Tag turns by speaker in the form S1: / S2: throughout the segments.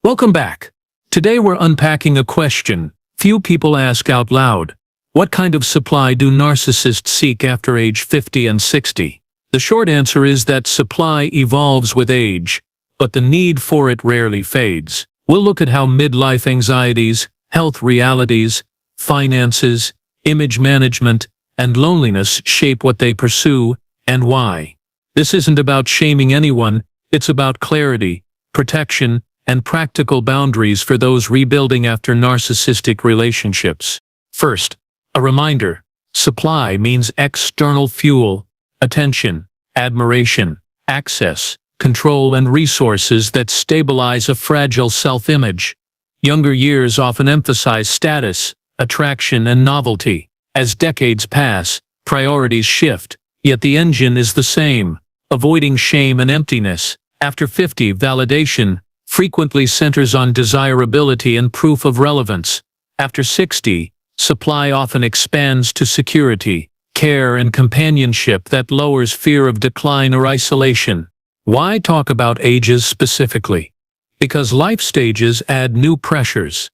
S1: Welcome back. Today we're unpacking a question few people ask out loud. What kind of supply do narcissists seek after age 50 and 60? The short answer is that supply evolves with age, but the need for it rarely fades. We'll look at how midlife anxieties, health realities, finances, image management, and loneliness shape what they pursue and why. This isn't about shaming anyone, it's about clarity, protection, and practical boundaries for those rebuilding after narcissistic relationships. First, a reminder: supply means external fuel, attention, admiration, access, control, and resources that stabilize a fragile self-image. Younger years often emphasize status, attraction, and novelty. As decades pass, priorities shift, yet the engine is the same: avoiding shame and emptiness. After 50, validation frequently centers on desirability and proof of relevance. After 60, supply often expands to security, care, and companionship that lowers fear of decline or isolation. Why talk about ages specifically? Because life stages add new pressures.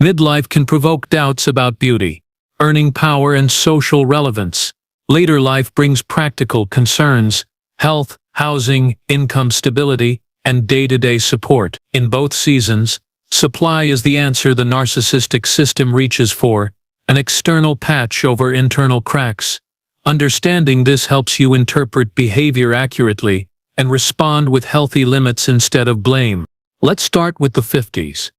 S1: Midlife can provoke doubts about beauty, earning power, and social relevance. Later life brings practical concerns: health, housing, income stability, and day-to-day support. In both seasons, supply is the answer the narcissistic system reaches for, an external patch over internal cracks. Understanding this helps you interpret behavior accurately and respond with healthy limits instead of blame. Let's start with the 50s.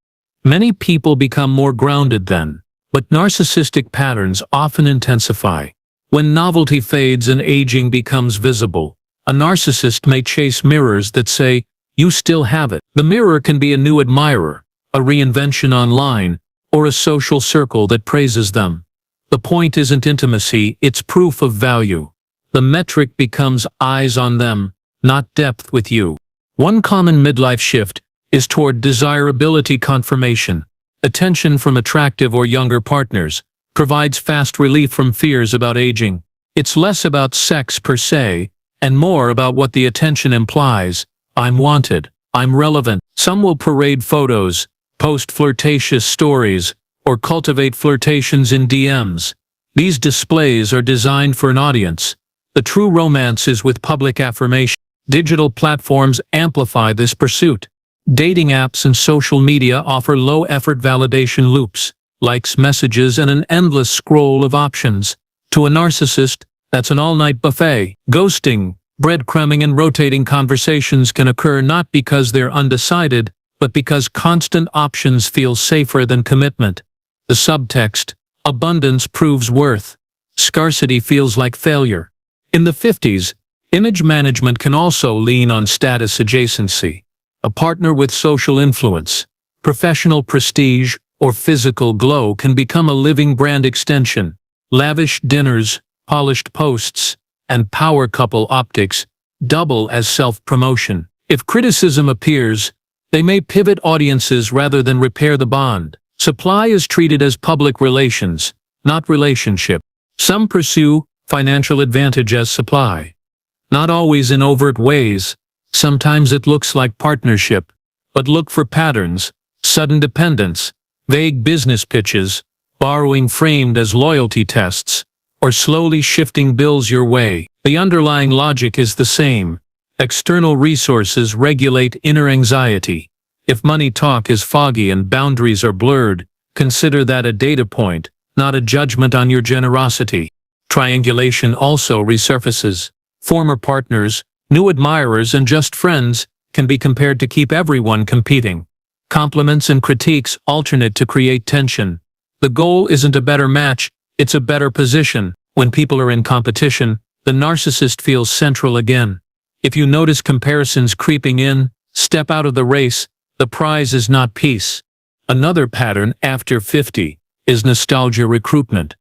S1: Many people become more grounded then, but narcissistic patterns often intensify. When novelty fades and aging becomes visible, a narcissist may chase mirrors that say, "You still have it." The mirror can be a new admirer, a reinvention online, or a social circle that praises them. The point isn't intimacy, it's proof of value. The metric becomes eyes on them, not depth with you. One common midlife shift is toward desirability confirmation. Attention from attractive or younger partners provides fast relief from fears about aging. It's less about sex per se, and more about what the attention implies. I'm wanted, I'm relevant. Some will parade photos, post flirtatious stories, or cultivate flirtations in DMs. These displays are designed for an audience. The true romance is with public affirmation. Digital platforms amplify this pursuit. Dating apps and social media offer low-effort validation loops, likes, messages, and an endless scroll of options. To a narcissist, that's an all-night buffet. Ghosting, breadcrumbing, and rotating conversations can occur not because they're undecided, but because constant options feel safer than commitment. The subtext: abundance proves worth. Scarcity feels like failure. In the 50s, image management can also lean on status adjacency. A partner with social influence, professional prestige, or physical glow can become a living brand extension. Lavish dinners, polished posts, and power couple optics double as self-promotion. If criticism appears, they may pivot audiences rather than repair the bond. Supply is treated as public relations, not relationship. Some pursue financial advantage as supply. Not always in overt ways. Sometimes it looks like partnership, but look for patterns: sudden dependence, vague business pitches, borrowing framed as loyalty tests, or slowly shifting bills your way. The underlying logic is the same. External resources regulate inner anxiety. If money talk is foggy and boundaries are blurred, consider that a data point, not a judgment on your generosity. Triangulation also resurfaces. Former partners, new admirers, and just friends can be compared to keep everyone competing. Compliments and critiques alternate to create tension. The goal isn't a better match, it's a better position. When people are in competition, the narcissist feels central again. If you notice comparisons creeping in, step out of the race. The prize is not peace. Another pattern after 50 is nostalgia recruitment.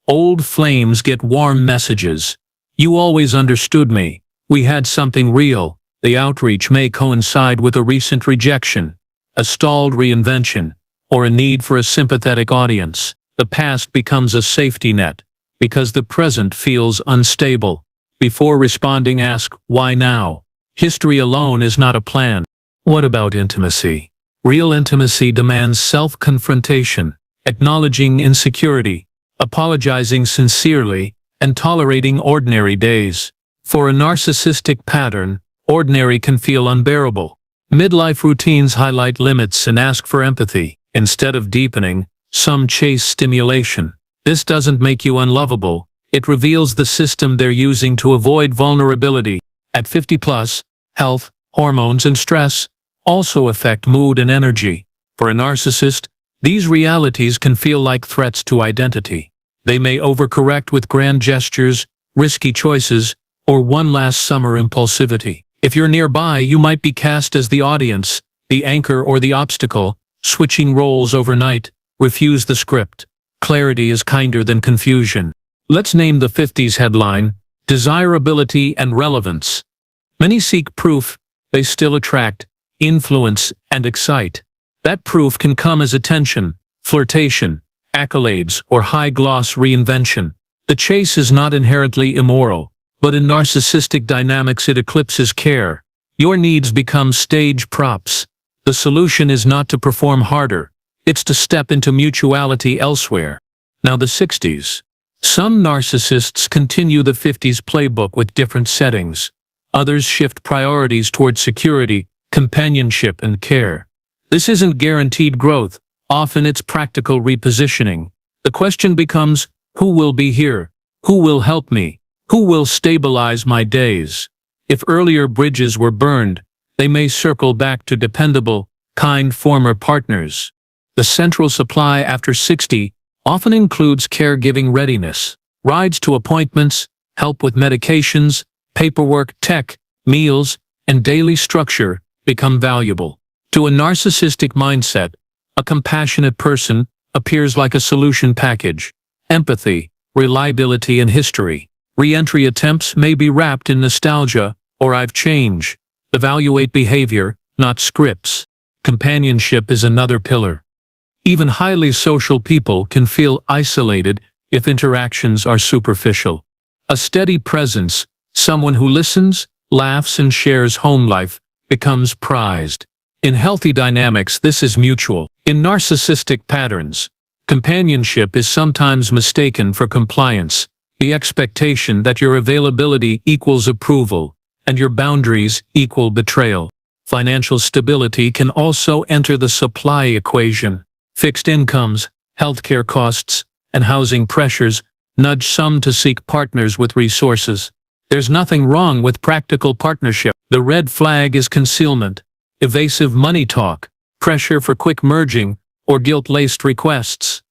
S1: Old flames get warm messages. "You always understood me. We had something real." The outreach may coincide with a recent rejection, a stalled reinvention, or a need for a sympathetic audience. The past becomes a safety net, because the present feels unstable. Before responding, ask, why now? History alone is not a plan. What about intimacy? Real intimacy demands self-confrontation, acknowledging insecurity, apologizing sincerely, and tolerating ordinary days. For a narcissistic pattern, ordinary can feel unbearable. Midlife routines highlight limits and ask for empathy. Instead of deepening, some chase stimulation. This doesn't make you unlovable. It reveals the system they're using to avoid vulnerability. At 50 plus, health, hormones, and stress also affect mood and energy. For a narcissist, these realities can feel like threats to identity. They may overcorrect with grand gestures, risky choices, or one last summer impulsivity. If you're nearby, you might be cast as the audience, the anchor, or the obstacle, switching roles overnight. Refuse the script. Clarity is kinder than confusion. Let's name the 50s headline: desirability and relevance. Many seek proof. They still attract, influence, and excite. That proof can come as attention, flirtation, accolades, or high-gloss reinvention. The chase is not inherently immoral, but in narcissistic dynamics it eclipses care. Your needs become stage props. The solution is not to perform harder, it's to step into mutuality elsewhere. Now the 60s. Some narcissists continue the 50s playbook with different settings. Others shift priorities toward security, companionship, and care. This isn't guaranteed growth. Often it's practical repositioning. The question becomes, who will be here? Who will help me? Who will stabilize my days? If earlier bridges were burned, they may circle back to dependable, kind former partners. The central supply after 60 often includes caregiving readiness, rides to appointments, help with medications, paperwork, tech, meals, and daily structure become valuable. To a narcissistic mindset, a compassionate person appears like a solution package. Empathy, reliability, and history. Re-entry attempts may be wrapped in nostalgia or "I've changed." Evaluate behavior, not scripts. Companionship is another pillar. Even highly social people can feel isolated if interactions are superficial. A steady presence, someone who listens, laughs, and shares home life, becomes prized. In healthy dynamics, this is mutual. In narcissistic patterns, companionship is sometimes mistaken for compliance, the expectation that your availability equals approval, and your boundaries equal betrayal. Financial stability can also enter the supply equation. Fixed incomes, healthcare costs, and housing pressures nudge some to seek partners with resources. There's nothing wrong with practical partnership. The red flag is concealment, evasive money talk, pressure for quick merging, or guilt-laced requests.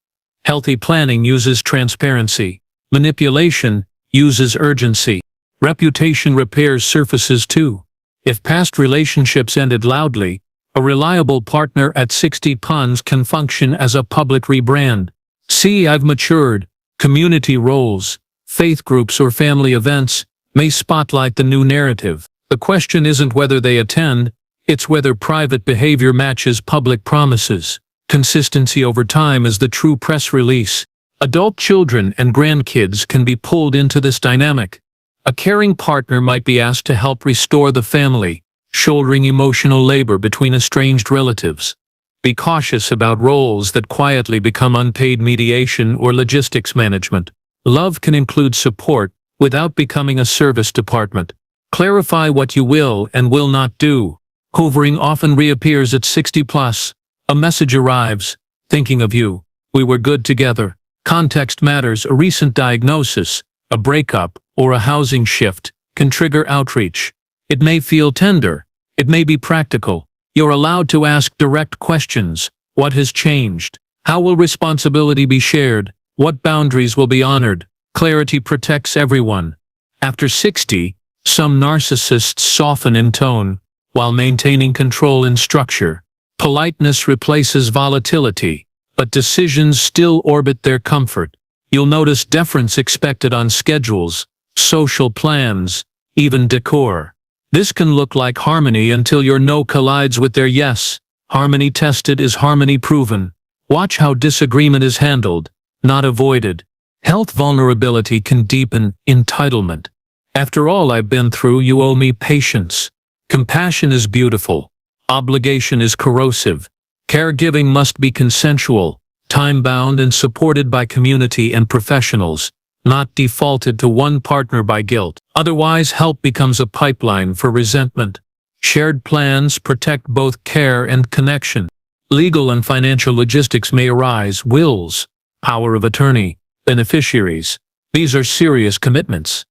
S1: Healthy planning uses transparency. Manipulation uses urgency. Reputation repairs surfaces too. If past relationships ended loudly, a reliable partner at 60 puns can function as a public rebrand. "See, I've matured." Community roles, faith groups, or family events may spotlight the new narrative. The question isn't whether they attend, it's whether private behavior matches public promises. Consistency over time is the true press release. Adult children and grandkids can be pulled into this dynamic. A caring partner might be asked to help restore the family, shouldering emotional labor between estranged relatives. Be cautious about roles that quietly become unpaid mediation or logistics management. Love can include support without becoming a service department. Clarify what you will and will not do. Hoovering often reappears at 60 plus. A message arrives, "Thinking of you. We were good together." Context matters. A recent diagnosis, a breakup, or a housing shift can trigger outreach. It may feel tender. It may be practical. You're allowed to ask direct questions. What has changed? How will responsibility be shared? What boundaries will be honored? Clarity protects everyone. After 60, some narcissists soften in tone, while maintaining control in structure. Politeness replaces volatility, but decisions still orbit their comfort. You'll notice deference expected on schedules, social plans, even decor. This can look like harmony until your no collides with their yes. Harmony tested is harmony proven. Watch how disagreement is handled, not avoided. Health vulnerability can deepen entitlement. "After all I've been through, you owe me patience." Compassion is beautiful. Obligation is corrosive. Caregiving must be consensual, time-bound and supported by community and professionals, not defaulted to one partner by guilt. Otherwise, help becomes a pipeline for resentment. Shared plans protect both care and connection. Legal and financial logistics may arise: wills, power of attorney, beneficiaries. These are serious commitments.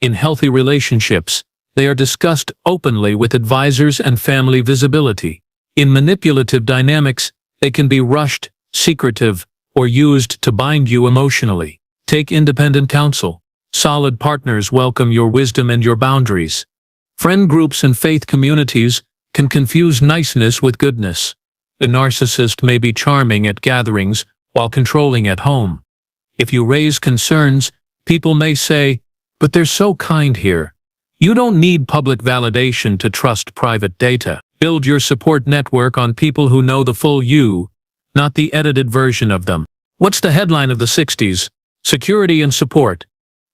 S1: In healthy relationships, they are discussed openly with advisors and family visibility. In manipulative dynamics, they can be rushed, secretive, or used to bind you emotionally. Take independent counsel. Solid partners welcome your wisdom and your boundaries. Friend groups and faith communities can confuse niceness with goodness. The narcissist may be charming at gatherings while controlling at home. If you raise concerns, people may say, "But they're so kind here." You don't need public validation to trust private data. Build your support network on people who know the full you, not the edited version of them. What's the headline of the 60s? Security and support.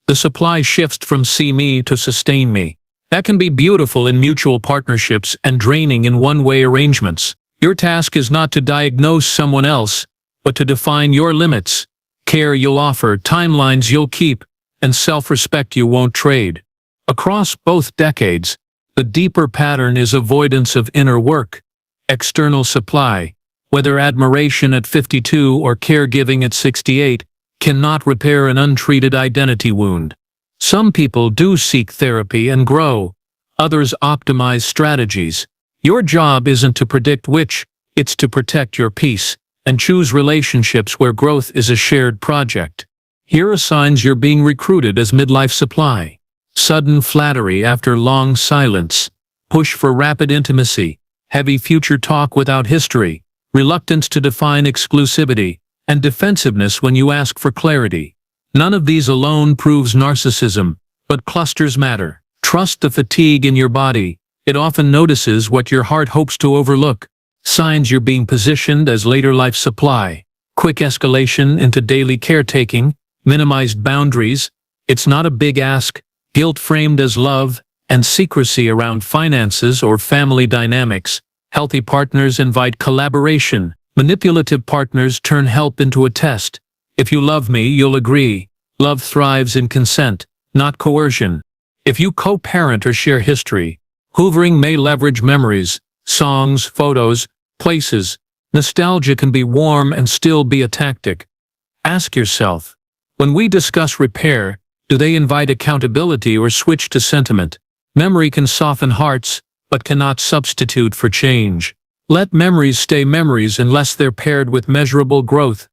S1: The supply shifts from see me to sustain me. That can be beautiful in mutual partnerships and draining in one-way arrangements. Your task is not to diagnose someone else, but to define your limits, care you'll offer, timelines you'll keep, and self-respect you won't trade. Across both decades, the deeper pattern is avoidance of inner work. External supply, whether admiration at 52 or caregiving at 68, cannot repair an untreated identity wound. Some people do seek therapy and grow. Others optimize strategies. Your job isn't to predict which, it's to protect your peace and choose relationships where growth is a shared project. Here are signs you're being recruited as midlife supply. Sudden flattery after long silence. Push for rapid intimacy. Heavy future talk without history. Reluctance to define exclusivity. And defensiveness when you ask for clarity. None of these alone proves narcissism, but clusters matter. Trust the fatigue in your body. It often notices what your heart hopes to overlook. Signs you're being positioned as later life supply. Quick escalation into daily caretaking. Minimized boundaries. It's not a big ask. Guilt framed as love, and secrecy around finances or family dynamics. Healthy partners invite collaboration. Manipulative partners turn help into a test. If you love me, you'll agree. Love thrives in consent, not coercion. If you co-parent or share history, hoovering may leverage memories, songs, photos, places. Nostalgia can be warm and still be a tactic. Ask yourself, when we discuss repair, do they invite accountability or switch to sentiment? Memory can soften hearts, but cannot substitute for change. Let memories stay memories unless they're paired with measurable growth.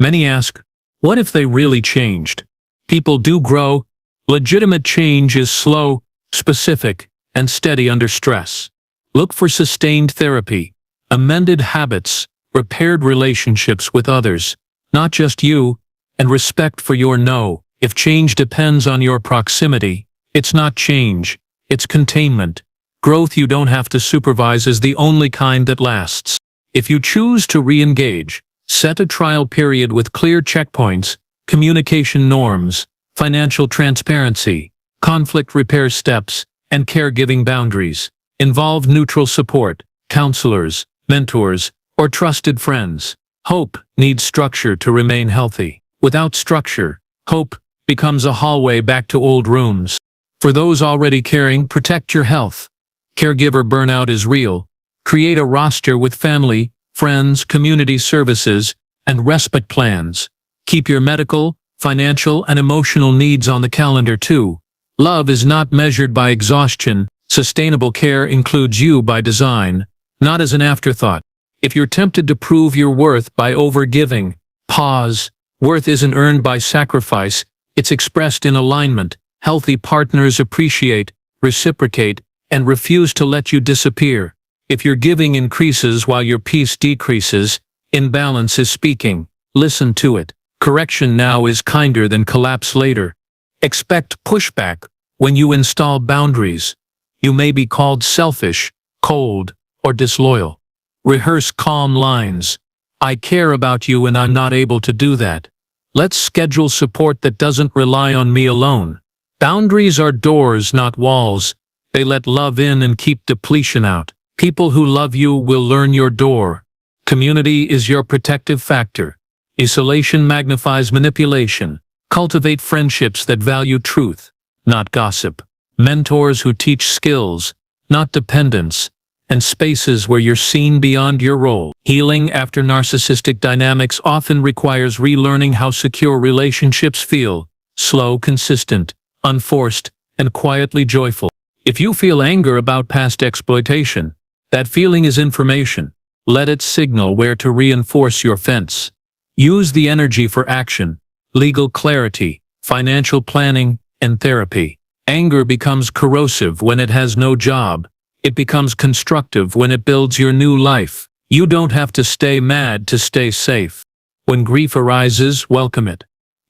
S1: Many ask, what if they really changed? People do grow. Legitimate change is slow, specific, and steady under stress. Look for sustained therapy, amended habits, repaired relationships with others, not just you, and respect for your no. If change depends on your proximity, it's not change, it's containment. Growth you don't have to supervise is the only kind that lasts. If you choose to re-engage, set a trial period with clear checkpoints, communication norms, financial transparency, conflict repair steps, and caregiving boundaries. Involve neutral support, counselors, mentors, or trusted friends. Hope needs structure to remain healthy. Without structure, hope becomes a hallway back to old rooms. For those already caring, protect your health. Caregiver burnout is real. Create a roster with family, friends, community services, and respite plans. Keep your medical, financial, and emotional needs on the calendar too. Love is not measured by exhaustion. Sustainable care includes you by design, not as an afterthought. If you're tempted to prove your worth by overgiving, pause. Worth isn't earned by sacrifice, it's expressed in alignment. Healthy partners appreciate, reciprocate, and refuse to let you disappear. If your giving increases while your peace decreases, imbalance is speaking. Listen to it. Correction now is kinder than collapse later. Expect pushback when you install boundaries. You may be called selfish, cold, or disloyal. Rehearse calm lines. I care about you and I'm not able to do that. Let's schedule support that doesn't rely on me alone. Boundaries are doors, not walls. They let love in and keep depletion out. People who love you will learn your door. Community is your protective factor. Isolation magnifies manipulation. Cultivate friendships that value truth, not gossip. Mentors who teach skills, not dependence. And spaces where you're seen beyond your role. Healing after narcissistic dynamics often requires relearning how secure relationships feel. Slow, consistent, unforced, and quietly joyful. If you feel anger about past exploitation, that feeling is information. Let it signal where to reinforce your fence. Use the energy for action, legal clarity, financial planning, and therapy. Anger becomes corrosive when it has no job. It becomes constructive when it builds your new life. You don't have to stay mad to stay safe. When grief arises, welcome it.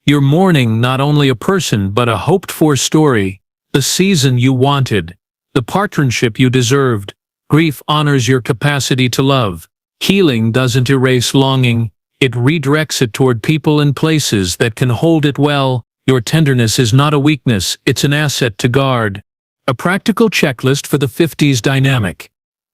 S1: You're mourning not only a person but a hoped-for story, the season you wanted, the partnership you deserved. Grief honors your capacity to love. Healing doesn't erase longing, it redirects it toward people and places that can hold it well. Your tenderness is not a weakness, it's an asset to guard. A practical checklist for the 50s dynamic.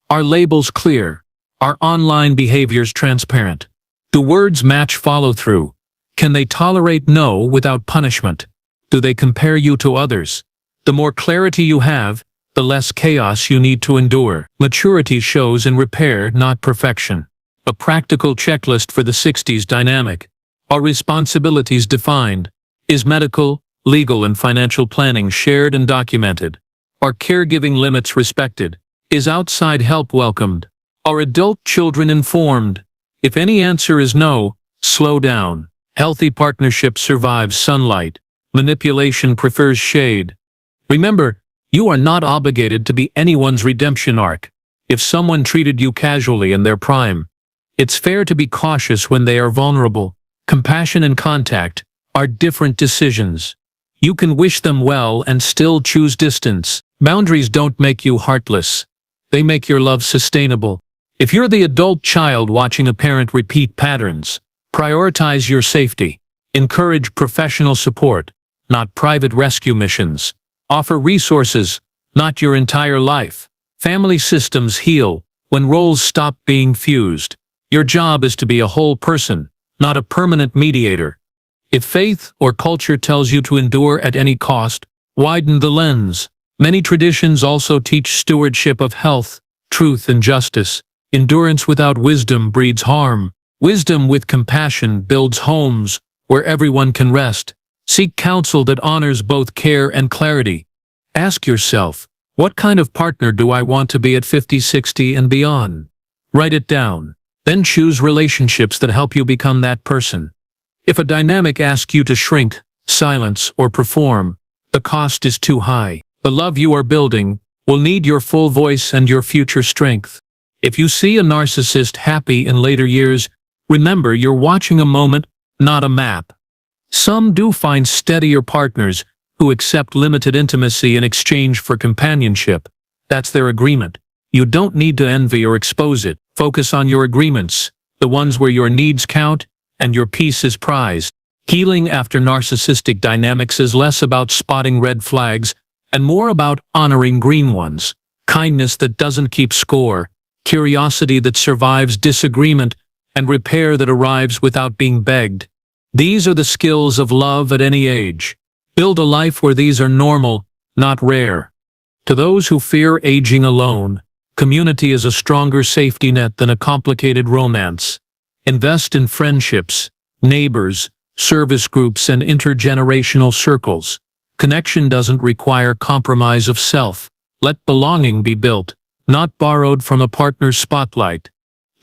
S1: Are labels clear? Are online behaviors transparent? Do words match follow-through? Can they tolerate no without punishment? Do they compare you to others? The more clarity you have, the less chaos you need to endure. Maturity shows in repair, not perfection. A practical checklist for the 60s dynamic. Are responsibilities defined? Is medical, legal, and financial planning shared and documented? Are caregiving limits respected? Is outside help welcomed? Are adult children informed? If any answer is no, slow down. Healthy partnership survives sunlight. Manipulation prefers shade. Remember, you are not obligated to be anyone's redemption arc. If someone treated you casually in their prime, it's fair to be cautious when they are vulnerable. Compassion and contact are different decisions. You can wish them well and still choose distance. Boundaries don't make you heartless. They make your love sustainable. If you're the adult child watching a parent repeat patterns, prioritize your safety. Encourage professional support, not private rescue missions. Offer resources, not your entire life. Family systems heal when roles stop being fused. Your job is to be a whole person, not a permanent mediator. If faith or culture tells you to endure at any cost, widen the lens. Many traditions also teach stewardship of health, truth, and justice. Endurance without wisdom breeds harm. Wisdom with compassion builds homes where everyone can rest. Seek counsel that honors both care and clarity. Ask yourself, what kind of partner do I want to be at 50, 60, and beyond? Write it down. Then choose relationships that help you become that person. If a dynamic asks you to shrink, silence, or perform, the cost is too high. The love you are building will need your full voice and your future strength. If you see a narcissist happy in later years, remember you're watching a moment, not a map. Some do find steadier partners who accept limited intimacy in exchange for companionship. That's their agreement. You don't need to envy or expose it. Focus on your agreements, the ones where your needs count and your peace is prized. Healing after narcissistic dynamics is less about spotting red flags and more about honoring green ones. Kindness that doesn't keep score, curiosity that survives disagreement, and repair that arrives without being begged. These are the skills of love at any age. Build a life where these are normal, not rare. To those who fear aging alone, community is a stronger safety net than a complicated romance. Invest in friendships, neighbors, service groups, and intergenerational circles. Connection doesn't require compromise of self. Let belonging be built, not borrowed from a partner's spotlight.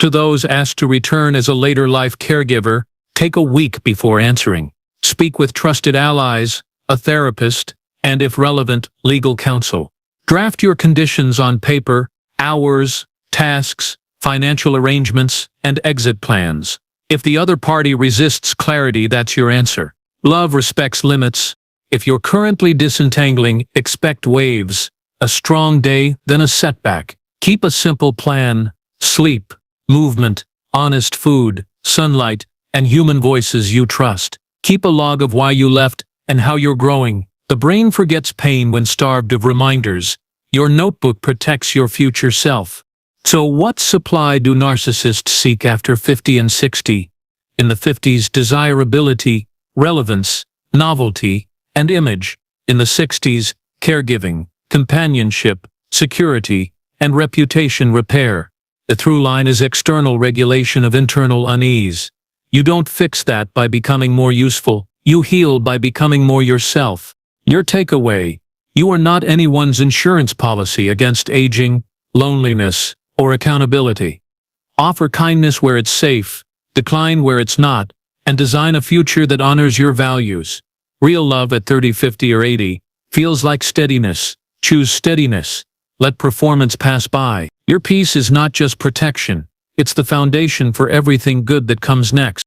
S1: To those asked to return as a later life caregiver, take a week before answering. Speak with trusted allies, a therapist, and if relevant, legal counsel. Draft your conditions on paper, hours, tasks, financial arrangements, and exit plans. If the other party resists clarity, that's your answer. Love respects limits. If you're currently disentangling, expect waves. A strong day, then a setback. Keep a simple plan. Sleep, movement, honest food, sunlight, and human voices you trust. Keep a log of why you left and how you're growing. The brain forgets pain when starved of reminders. Your notebook protects your future self. So what supply do narcissists seek after 50 and 60? In the 50s, desirability, relevance, novelty, and image. In the 60s, caregiving, companionship, security, and reputation repair. The through line is external regulation of internal unease. You don't fix that by becoming more useful, you heal by becoming more yourself. Your takeaway: you are not anyone's insurance policy against aging, loneliness, or accountability. Offer kindness where it's safe, decline where it's not, and design a future that honors your values. Real love at 30, 50, or 80 feels like steadiness. Choose steadiness. Let performance pass by. Your peace is not just protection, it's the foundation for everything good that comes next.